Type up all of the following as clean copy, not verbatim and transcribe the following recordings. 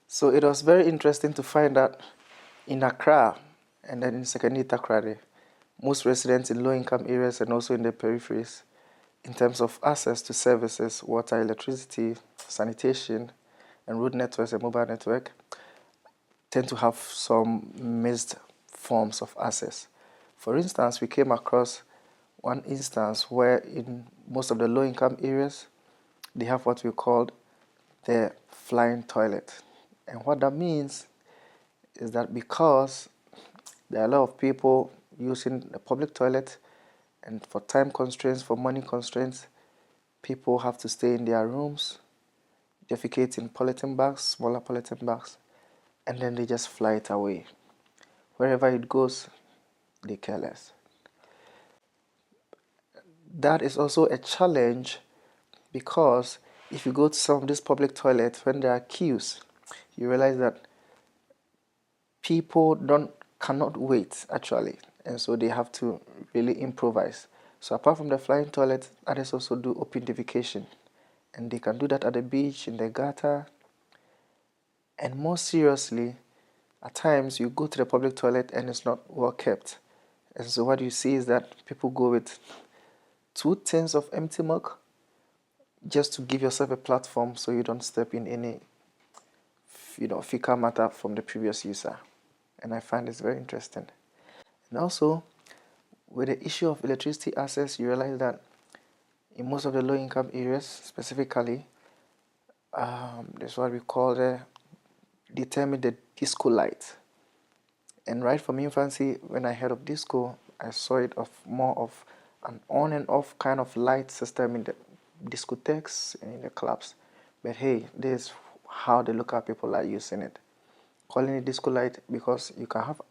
So it was very interesting to find that in Accra and then in secondary Takrade, most residents in low-income areas and also in the peripheries, in terms of access to services, water, electricity, sanitation, and road networks and mobile network, tend to have some mixed forms of access. For instance, we came across one instance where in most of the low-income areas, they have what we call the flying toilet. And what that means is that because there are a lot of people using the public toilet, and for time constraints, for money constraints, people have to stay in their rooms, defecate in polythene bags, smaller polythene bags, and then they just fly it away. Wherever it goes, they care less. That is also a challenge because if you go to some of these public toilets, when there are queues, you realize that people cannot wait actually, and so they have to really improvise. So apart from the flying toilet, others also do open defecation, and they can do that at the beach, in the gutter, and more seriously, at times you go to the public toilet and it's not well kept, and so what you see is that people go with 2 tins of empty milk just to give yourself a platform so you don't step in any fecal matter from the previous user. And I find this very interesting. And also, with the issue of electricity access, you realize that in most of the low-income areas, specifically, there's what we call determine the disco light. And right from infancy, when I heard of disco, I saw it of more of an on and off kind of light system in the discotheques and in the clubs. But hey, this is how the local people are using it. Calling it disco light because you can have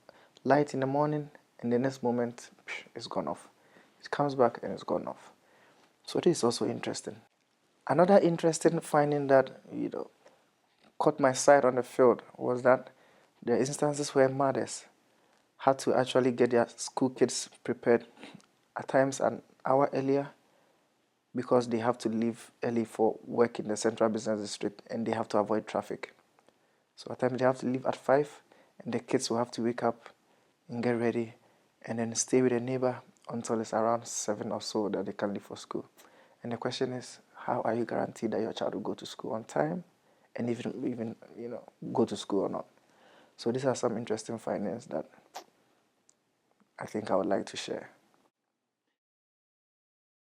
light in the morning and the next moment it's gone off. It comes back and it's gone off. So this is also interesting. Another interesting finding that caught my sight on the field was that there are instances where mothers had to actually get their school kids prepared at times an hour earlier because they have to leave early for work in the central business district and they have to avoid traffic. So at times they have to leave at 5 and the kids will have to wake up and get ready and then stay with a neighbor until it's around 7 or so that they can leave for school. And the question is, how are you guaranteed that your child will go to school on time and even go to school or not? So these are some interesting findings that I think I would like to share.